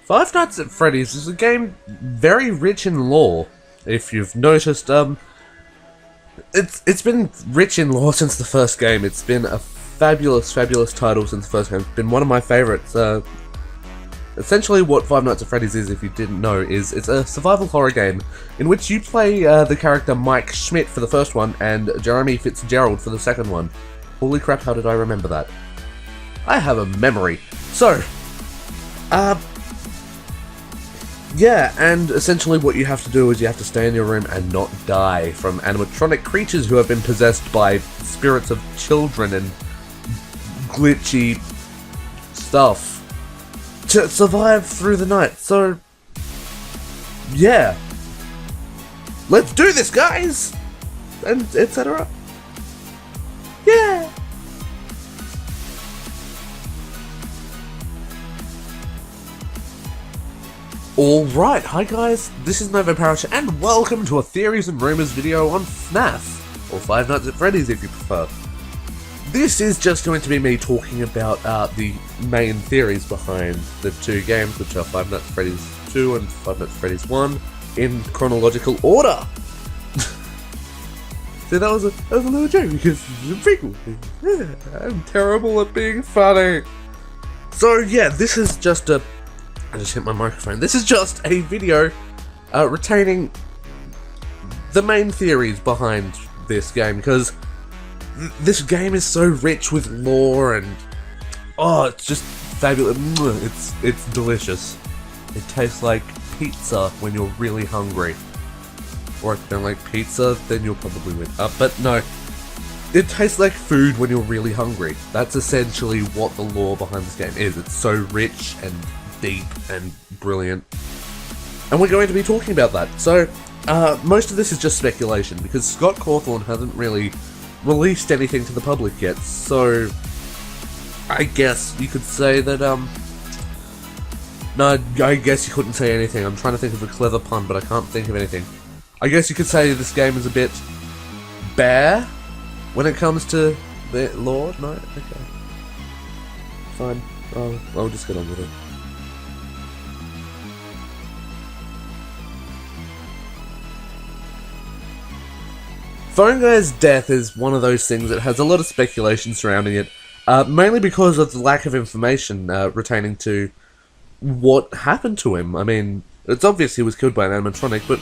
Five Nights at Freddy's is a game very rich in lore. If you've noticed, it's been rich in lore since the first game. It's been a fabulous title since the first game. It's been one of my favorites. Essentially what Five Nights at Freddy's is, if you didn't know, is it's a survival horror game in which you play the character Mike Schmidt for the first one and Jeremy Fitzgerald for the second one. Holy crap, how did I remember that? I have a memory. So, yeah, and essentially what you have to do is you have to stay in your room and not die from animatronic creatures who have been possessed by spirits of children and glitchy stuff to survive through the night. So, yeah. Let's do this, guys! And etc. Yeah! Alright, hi guys, this is Nova Parish and welcome to a Theories and Rumours video on FNaF, or Five Nights at Freddy's if you prefer. This is just going to be me talking about the main theories behind the two games, which are Five Nights at Freddy's 2 and Five Nights at Freddy's 1, in chronological order. So that was a little joke because it's a prequel. Yeah, I'm terrible at being funny. So yeah, this is just a... I just hit my microphone. This is just a video retaining the main theories behind this game, because this game is so rich with lore and oh, it's just fabulous. It's delicious. It tastes like pizza when you're really hungry. Or if you don't like pizza, then you'll probably win. But no, it tastes like food when you're really hungry. That's essentially what the lore behind this game is. It's so rich and deep and brilliant, and we're going to be talking about that. So most of this is just speculation because Scott Cawthon hasn't really released anything to the public yet, so I guess you could say that no, I guess you couldn't say anything. I'm trying to think of a clever pun, but I can't think of anything. I guess you could say this game is a bit bare when it comes to the lore. No? Okay. Fine. I'll just get on with it. Phone Guy's death is one of those things that has a lot of speculation surrounding it, mainly because of the lack of information retaining to what happened to him. I mean, it's obvious he was killed by an animatronic, but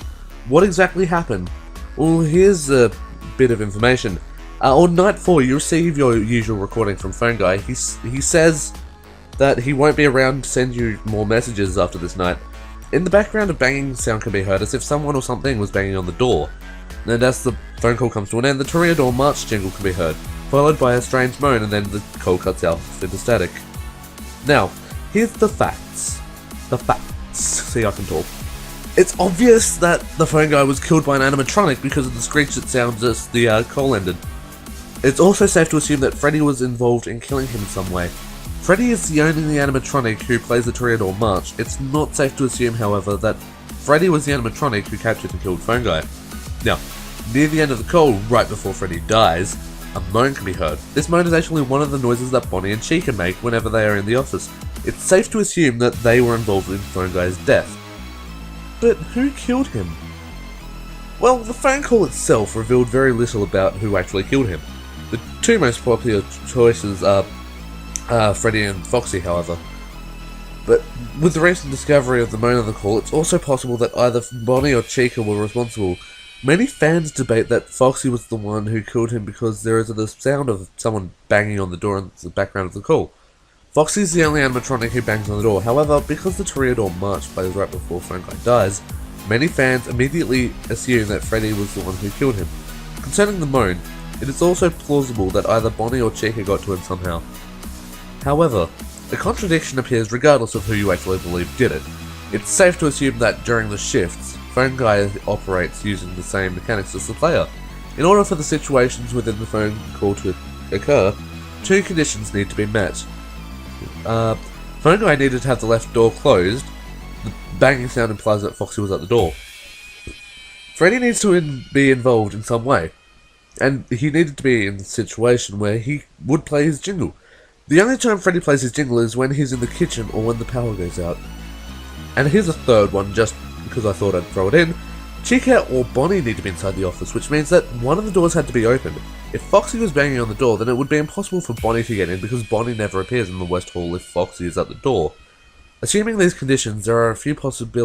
what exactly happened? Well, here's a bit of information. On night 4, you receive your usual recording from Phone Guy. He says that he won't be around to send you more messages after this night. In the background, a banging sound can be heard as if someone or something was banging on the door. And as the phone call comes to an end, the Toreador March jingle can be heard, followed by a strange moan, and then the call cuts out into static. Now, here's the facts. The facts. See, I can talk. It's obvious that the Phone Guy was killed by an animatronic because of the screech that sounds as the call ended. It's also safe to assume that Freddy was involved in killing him in some way. Freddy is the only animatronic who plays the Toreador March. It's not safe to assume, however, that Freddy was the animatronic who captured and killed Phone Guy. Now, near the end of the call, right before Freddy dies, a moan can be heard. This moan is actually one of the noises that Bonnie and Chica make whenever they are in the office. It's safe to assume that they were involved in Phone Guy's death. But who killed him? Well, the phone call itself revealed very little about who actually killed him. The two most popular choices are Freddy and Foxy, however. But with the recent discovery of the moan on the call, it's also possible that either Bonnie or Chica were responsible. Many fans debate that Foxy was the one who killed him because there is the sound of someone banging on the door in the background of the call. Foxy is the only animatronic who bangs on the door. However, because the Toreador March plays right before Phone Guy dies, many fans immediately assume that Freddy was the one who killed him. Concerning the moan, it is also plausible that either Bonnie or Chica got to him somehow. However, a contradiction appears regardless of who you actually believe did it. It's safe to assume that during the shifts, Phone Guy operates using the same mechanics as the player. In order for the situations within the phone call to occur, two conditions need to be met. Phone Guy needed to have the left door closed. The banging sound implies that Foxy was at the door. Freddy needs to be involved in some way, and he needed to be in the situation where he would play his jingle. The only time Freddy plays his jingle is when he's in the kitchen or when the power goes out. And here's a third one, just because I thought I'd throw it in. Chica or Bonnie need to be inside the office, which means that one of the doors had to be opened. If Foxy was banging on the door, then it would be impossible for Bonnie to get in because Bonnie never appears in the West Hall if Foxy is at the door. Assuming these conditions, there are a few possible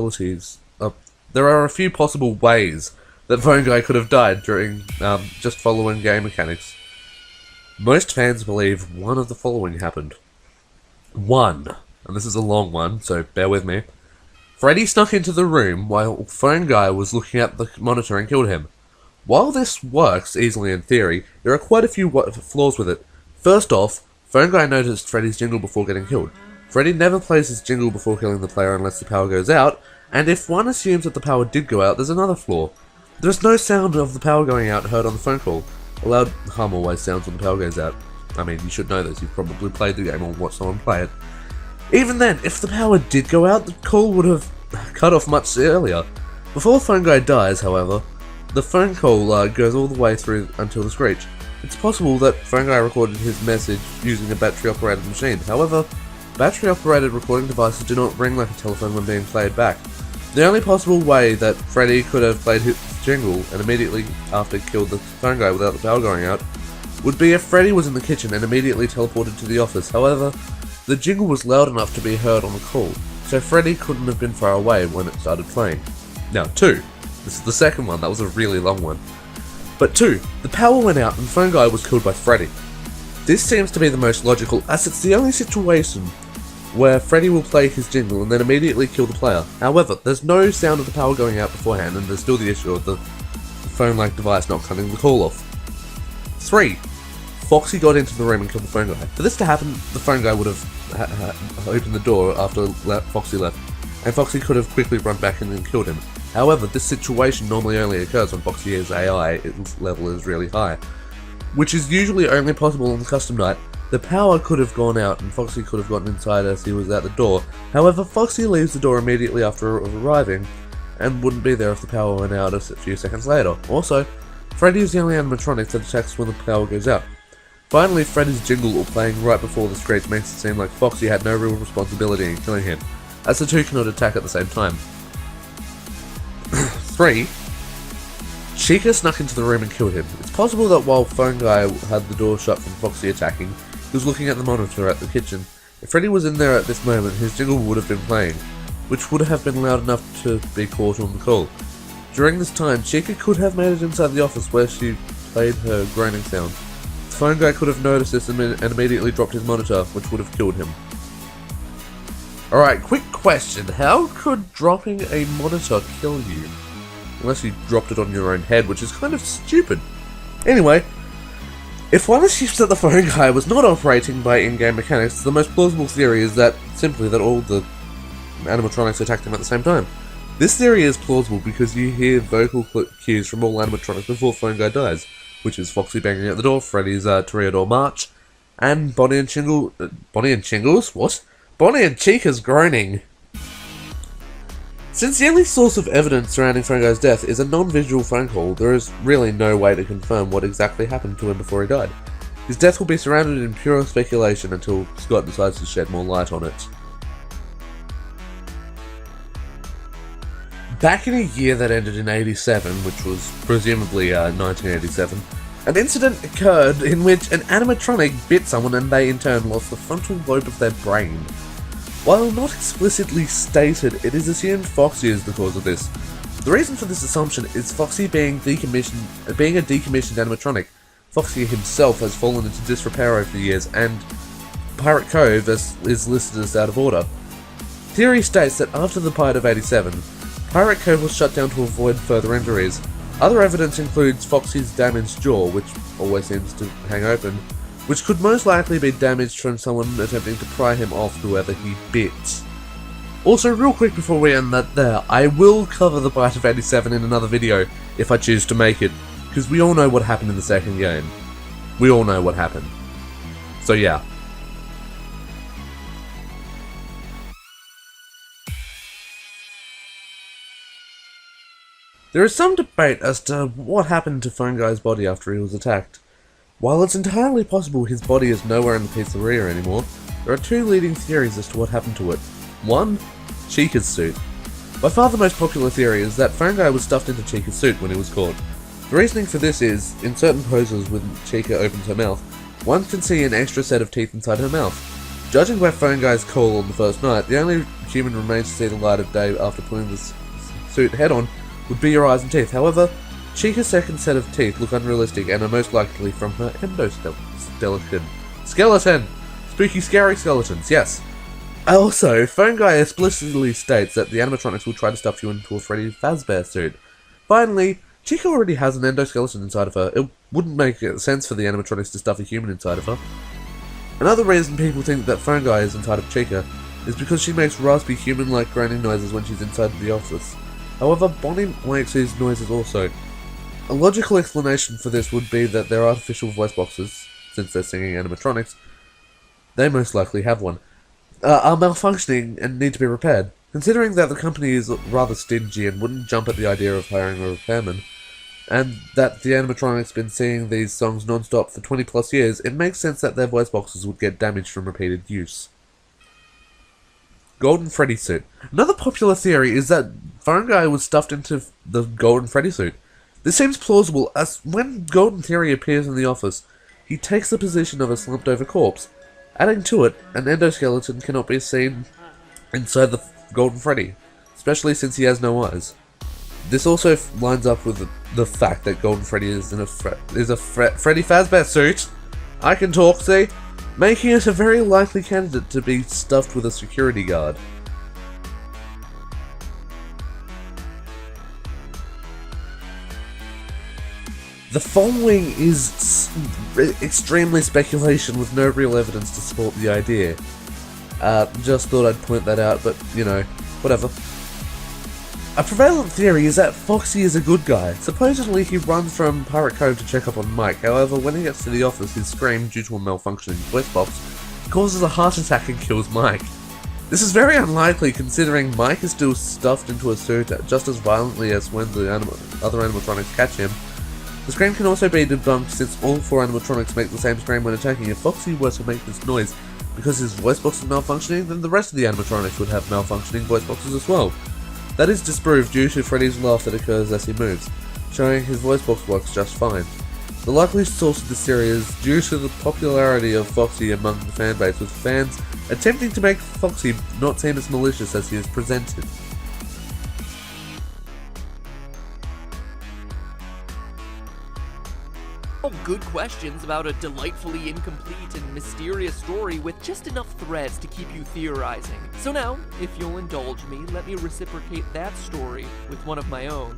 ways that Phone Guy could have died during just following game mechanics. Most fans believe one of the following happened. 1, and this is a long one, so bear with me. Freddy snuck into the room while Phone Guy was looking at the monitor and killed him. While this works easily in theory, there are quite a few flaws with it. First off, Phone Guy noticed Freddy's jingle before getting killed. Freddy never plays his jingle before killing the player unless the power goes out, and if one assumes that the power did go out, there's another flaw. There is no sound of the power going out heard on the phone call. A loud hum always sounds when the power goes out. I mean, you should know this, you've probably played the game or watched someone play it. Even then, if the power did go out, the call would have cut off much earlier. Before Phone Guy dies, however, the phone call goes all the way through until the screech. It's possible that Phone Guy recorded his message using a battery-operated machine. However, battery-operated recording devices do not ring like a telephone when being played back. The only possible way that Freddy could have played his jingle and immediately after killed the Phone Guy without the power going out would be if Freddy was in the kitchen and immediately teleported to the office. However, the jingle was loud enough to be heard on the call, so Freddy couldn't have been far away when it started playing. Now 2. This is the second one, that was a really long one. But 2. The power went out and Phone Guy was killed by Freddy. This seems to be the most logical, as it's the only situation where Freddy will play his jingle and then immediately kill the player. However, there's no sound of the power going out beforehand, and there's still the issue of the phone-like device not cutting the call off. 3. Foxy got into the room and killed the Phone Guy. For this to happen, the Phone Guy would have opened the door after Foxy left, and Foxy could have quickly run back in and killed him. However, this situation normally only occurs when Foxy's AI level is really high, which is usually only possible on the custom night. The power could have gone out and Foxy could have gotten inside as he was at the door. However, Foxy leaves the door immediately after arriving and wouldn't be there if the power went out a few seconds later. Also, Freddy is the only animatronic that attacks when the power goes out. Finally, Freddy's jingle playing right before the screech makes it seem like Foxy had no real responsibility in killing him, as the two cannot attack at the same time. 3. Chica snuck into the room and killed him. It's possible that while Phone Guy had the door shut from Foxy attacking, he was looking at the monitor at the kitchen. If Freddy was in there at this moment, his jingle would have been playing, which would have been loud enough to be caught on the call. During this time, Chica could have made it inside the office where she played her groaning sound. The Phone Guy could have noticed this and immediately dropped his monitor, which would have killed him. Alright, quick question. How could dropping a monitor kill you? Unless you dropped it on your own head, which is kind of stupid. Anyway, if one assumes that the Phone Guy was not operating by in-game mechanics, the most plausible theory is that simply that all the animatronics attacked him at the same time. This theory is plausible because you hear vocal cues from all animatronics before Phone Guy dies, which is Foxy banging at the door, Freddy's Toreador March, and Bonnie and Chica's groaning. Since the only source of evidence surrounding Phone Guy's death is a non-visual phone call, there is really no way to confirm what exactly happened to him before he died. His death will be surrounded in pure speculation until Scott decides to shed more light on it. Back in a year that ended in 87, which was presumably 1987, an incident occurred in which an animatronic bit someone and they in turn lost the frontal lobe of their brain. While not explicitly stated, it is assumed Foxy is the cause of this. The reason for this assumption is Foxy being a decommissioned animatronic. Foxy himself has fallen into disrepair over the years, and Pirate Cove is listed as out of order. Theory states that after the Pirate of 87, Pirate Cove was shut down to avoid further injuries. Other evidence includes Foxy's damaged jaw, which always seems to hang open, which could most likely be damaged from someone attempting to pry him off whoever he bit. Also, real quick before we end that there, I will cover the Bite of 87 in another video if I choose to make it, because we all know what happened in the second game. We all know what happened. So yeah. There is some debate as to what happened to Phone Guy's body after he was attacked. While it's entirely possible his body is nowhere in the pizzeria anymore, there are two leading theories as to what happened to it. One, Chica's suit. By far the most popular theory is that Phone Guy was stuffed into Chica's suit when he was caught. The reasoning for this is, in certain poses when Chica opens her mouth, one can see an extra set of teeth inside her mouth. Judging by Phone Guy's call on the first night, the only human remains to see the light of day after putting the suit head on would be your eyes and teeth. However, Chica's second set of teeth look unrealistic and are most likely from her skeleton. Spooky, scary skeletons, yes. Also, Phone Guy explicitly states that the animatronics will try to stuff you into a Freddy Fazbear suit. Finally, Chica already has an endoskeleton inside of her. It wouldn't make sense for the animatronics to stuff a human inside of her. Another reason people think that Phone Guy is inside of Chica is because she makes raspy human-like groaning noises when she's inside the office. However, Bonnie makes these noises also. A logical explanation for this would be that they're artificial voice boxes, since they're singing animatronics. They most likely have one. Are malfunctioning and need to be repaired. Considering that the company is rather stingy and wouldn't jump at the idea of hiring a repairman, and that the animatronics been singing these songs non-stop for 20 plus years, it makes sense that their voice boxes would get damaged from repeated use. Golden Freddy suit. Another popular theory is that Phone Guy was stuffed into the Golden Freddy suit. This seems plausible, as when Golden Theory appears in the office, he takes the position of a slumped over corpse. Adding to it, an endoskeleton cannot be seen inside the Golden Freddy, especially since he has no eyes. This also lines up with the fact that Golden Freddy is in a Freddy Fazbear suit. I can talk, see? Making it a very likely candidate to be stuffed with a security guard. The following is extremely speculation with no real evidence to support the idea. Just thought I'd point that out, but, you know, whatever. A prevalent theory is that Foxy is a good guy. Supposedly he runs from Pirate Cove to check up on Mike, however when he gets to the office his scream, due to a malfunctioning voice box, causes a heart attack and kills Mike. This is very unlikely considering Mike is still stuffed into a suit just as violently as when the other animatronics catch him. The scream can also be debunked since all four animatronics make the same scream when attacking. If Foxy were to make this noise because his voice box is malfunctioning, then the rest of the animatronics would have malfunctioning voice boxes as well. That is disproved due to Freddy's laugh that occurs as he moves, showing his voice box works just fine. The likely source of this theory is due to the popularity of Foxy among the fanbase, with fans attempting to make Foxy not seem as malicious as he is presented. Good questions about a delightfully incomplete and mysterious story with just enough threads to keep you theorizing. So now, if you'll indulge me, let me reciprocate that story with one of my own.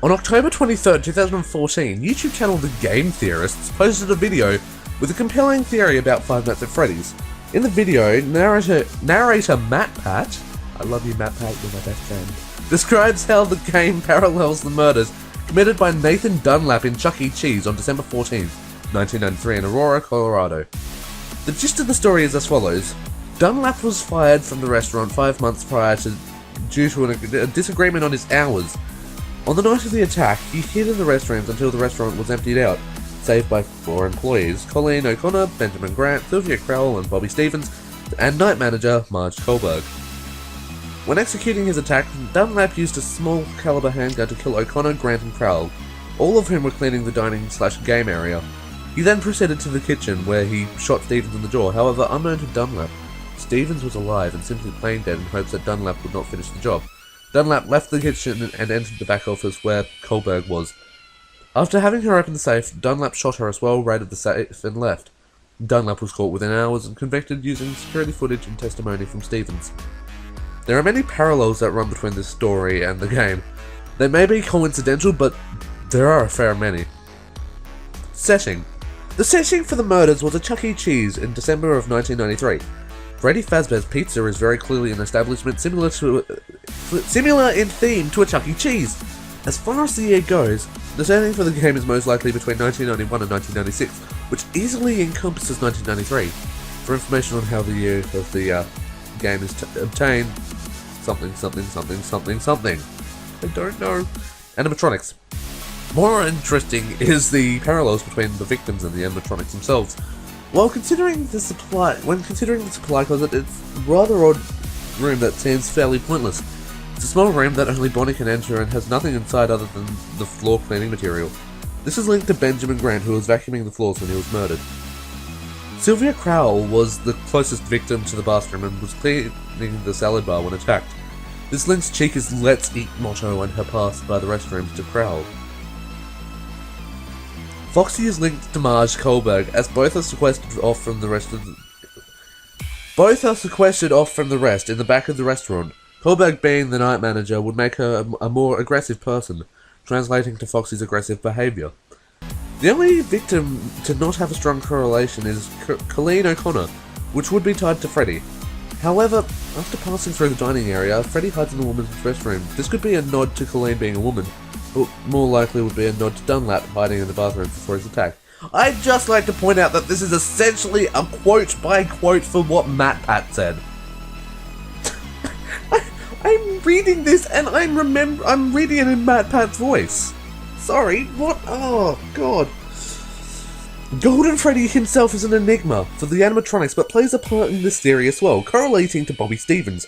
On October 23rd, 2014, YouTube channel The Game Theorists posted a video with a compelling theory about Five Nights at Freddy's. In the video, narrator Matt Pat, I love you Matt Pat, you're my best friend, describes how the game parallels the murders committed by Nathan Dunlap in Chuck E. Cheese on December 14, 1993 in Aurora, Colorado. The gist of the story is as follows. Dunlap was fired from the restaurant 5 months prior due to a disagreement on his hours. On the night of the attack, he hid in the restrooms until the restaurant was emptied out, saved by 4 employees, Colleen O'Connor, Benjamin Grant, Sylvia Crowell and Bobby Stevens, and night manager Marge Kohlberg. When executing his attack, Dunlap used a small caliber handgun to kill O'Connor, Grant and Crowell, all of whom were cleaning the dining/game area. He then proceeded to the kitchen where he shot Stevens in the jaw. However, unknown to Dunlap, Stevens was alive and simply playing dead in hopes that Dunlap would not finish the job. Dunlap left the kitchen and entered the back office where Kohlberg was. After having her open the safe, Dunlap shot her as well, raided the safe and left. Dunlap was caught within hours and convicted using security footage and testimony from Stevens. There are many parallels that run between this story and the game. They may be coincidental, but there are a fair many. Setting. The setting for the murders was a Chuck E. Cheese in December of 1993. Freddy Fazbear's Pizza is very clearly an establishment similar in theme to a Chuck E. Cheese. As far as the year goes, the setting for the game is most likely between 1991 and 1996, which easily encompasses 1993. For information on how the year of the game is obtained, something. I don't know. Animatronics. More interesting is the parallels between the victims and the animatronics themselves. When considering the supply closet, it's rather odd room that seems fairly pointless. It's a small room that only Bonnie can enter and has nothing inside other than the floor cleaning material. This is linked to Benjamin Grant, who was vacuuming the floors when he was murdered. Sylvia Crowell was the closest victim to the bathroom and was cleaning the salad bar when attacked. This links Chica's "Let's Eat" motto and her past by the restrooms to Crowell. Foxy is linked to Marge Kohlberg, as both are sequestered off from the rest in the back of the restaurant. Kohlberg, being the night manager, would make her a more aggressive person, translating to Foxy's aggressive behaviour. The only victim to not have a strong correlation is Colleen O'Connor, which would be tied to Freddy. However, after passing through the dining area, Freddy hides in the woman's restroom. This could be a nod to Colleen being a woman, but more likely would be a nod to Dunlap hiding in the bathroom before his attack. I'd just like to point out that this is essentially a quote by quote for what MatPat said. I'm reading this and I'm reading it in MatPat's voice. Sorry, what? Oh, God. Golden Freddy himself is an enigma for the animatronics, but plays a part in this theory as well, correlating to Bobby Stevens.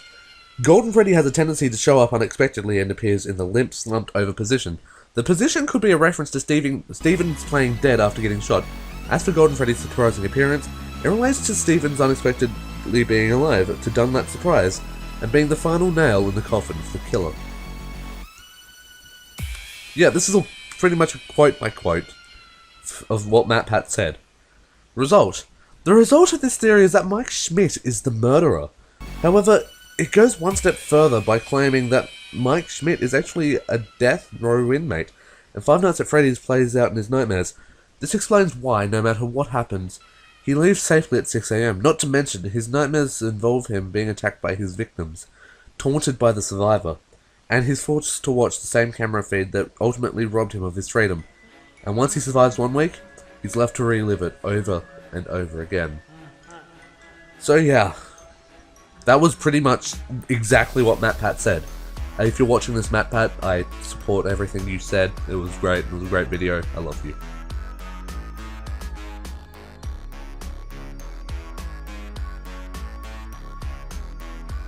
Golden Freddy has a tendency to show up unexpectedly and appears in the limp, slumped over position. The position could be a reference to Stevens playing dead after getting shot. As for Golden Freddy's surprising appearance, it relates to Stevens unexpectedly being alive, to Dunlap's surprise, and being the final nail in the coffin for the killer. Yeah, this is all pretty much a quote by quote of what MatPat said. Result. The result of this theory is that Mike Schmidt is the murderer. However, it goes one step further by claiming that Mike Schmidt is actually a death row inmate, and Five Nights at Freddy's plays out in his nightmares. This explains why, no matter what happens, he leaves safely at 6 AM, not to mention his nightmares involve him being attacked by his victims, taunted by the survivor, and he's forced to watch the same camera feed that ultimately robbed him of his freedom. And once he survives 1 week, he's left to relive it over and over again. So yeah, that was pretty much exactly what MatPat said. If you're watching this, MatPat, I support everything you said. It was great. It was a great video. I love you.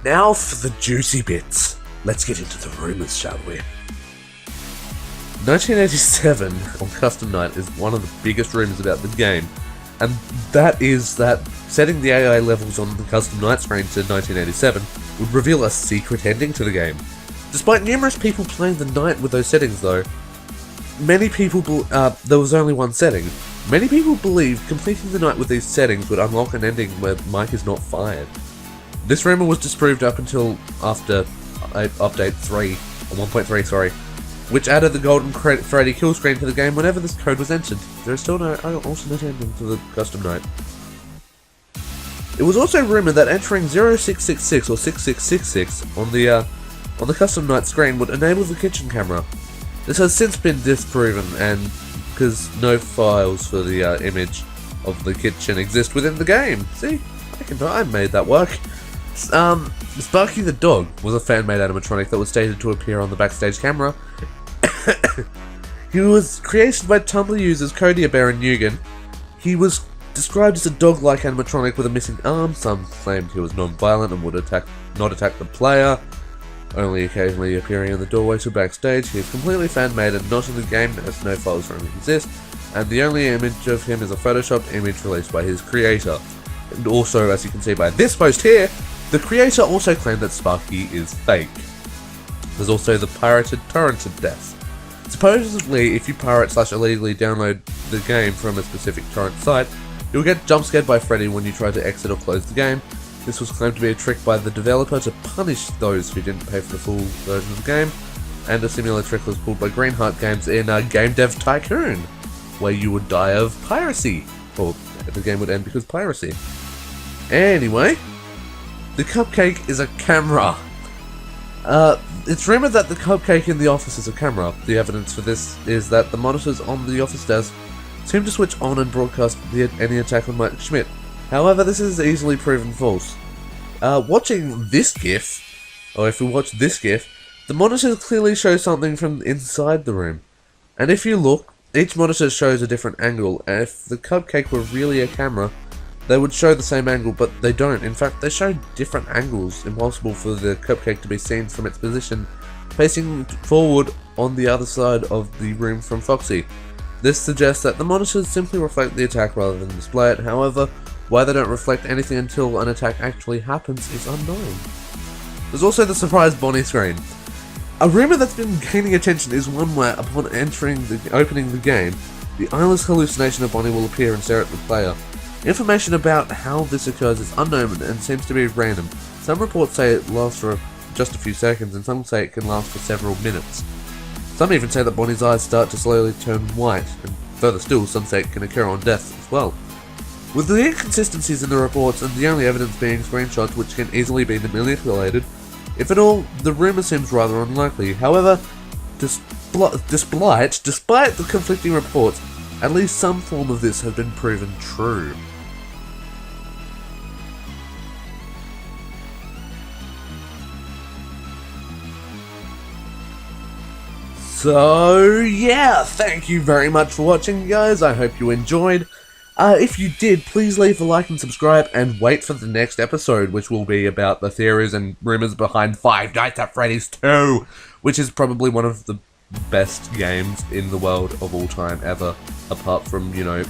Now for the juicy bits. Let's get into the rumours, shall we? 1987 on Custom Night is one of the biggest rumours about the game, and that is that setting the AI levels on the Custom Night screen to 1987 would reveal a secret ending to the game. Despite numerous people playing the night with those settings though, there was only one setting. Many people believed completing the night with these settings would unlock an ending where Mike is not fired. This rumour was disproved up until after update 3, or 1.3 sorry, which added the Golden Freddy kill screen to the game whenever this code was entered. There is still no alternate ending to the Custom Night. It was also rumoured that entering 0666 or 6666 on the Custom Night screen would enable the kitchen camera. This has since been disproven, and because no files for the image of the kitchen exist within the game. See, I made that work. Sparky the dog was a fan-made animatronic that was stated to appear on the backstage camera. He was created by Tumblr users Cody Bear and Nugan. He was described as a dog-like animatronic with a missing arm. Some claimed he was non-violent and would not attack the player, only occasionally appearing in the doorway to backstage. He is completely fan-made and not in the game, as no files for him exist, and the only image of him is a photoshopped image released by his creator. And also, as you can see by this post here, the creator also claimed that Sparky is fake. There's also the torrented deaths. Supposedly, if you pirate/illegally download the game from a specific torrent site, you'll get jump scared by Freddy when you try to exit or close the game. This was claimed to be a trick by the developer to punish those who didn't pay for the full version of the game, and a similar trick was pulled by Greenheart Games in Game Dev Tycoon, where you would die of piracy, or the game would end because of piracy. Anyway, the cupcake is a camera. It's rumoured that the cupcake in the office is a camera. The evidence for this is that the monitors on the office desk seem to switch on and broadcast any attack on Mike Schmidt. However, this is easily proven false. Watching this GIF, or if we watch this GIF, the monitors clearly show something from inside the room. And if you look, each monitor shows a different angle, and if the cupcake were really a camera, they would show the same angle, but they don't. In fact, they show different angles, impossible for the cupcake to be seen from its position facing forward on the other side of the room from Foxy. This suggests that the monitors simply reflect the attack rather than display it. However, why they don't reflect anything until an attack actually happens is unknown. There's also the surprise Bonnie screen. A rumour that's been gaining attention is one where, upon opening the game, the eyeless hallucination of Bonnie will appear and stare at the player. Information about how this occurs is unknown and seems to be random. Some reports say it lasts for just a few seconds, and some say it can last for several minutes. Some even say that Bonnie's eyes start to slowly turn white, and further still, some say it can occur on death as well. With the inconsistencies in the reports and the only evidence being screenshots which can easily be manipulated, if at all, the rumour seems rather unlikely. However, despite the conflicting reports, at least some form of this has been proven true. So yeah, thank you very much for watching, guys. I hope you enjoyed. If you did, please leave a like and subscribe, and wait for the next episode, which will be about the theories and rumors behind Five Nights at Freddy's 2, which is probably one of the best games in the world of all time ever, apart from, you know,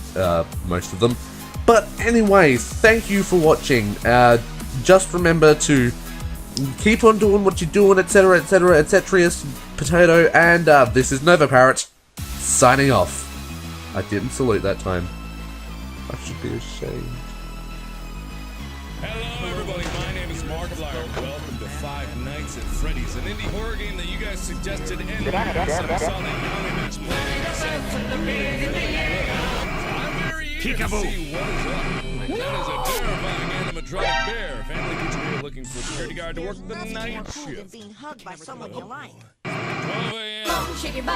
most of them. But anyway, thank you for watching. Just remember to keep on doing what you're doing, etc, etc, etc, potato, and this is Nova Parrot, signing off. I didn't salute that time. I should be ashamed. Hello everybody, my name is Markiplier. Welcome to Five Nights at Freddy's, an indie horror game that you guys suggested and I saw that comments playing. I'm very eager to see what is up. That is a terrifying animatronic bear. Family teacher here looking for a security guard to work the night shift. Being hugged by someone you like. 12 a.m.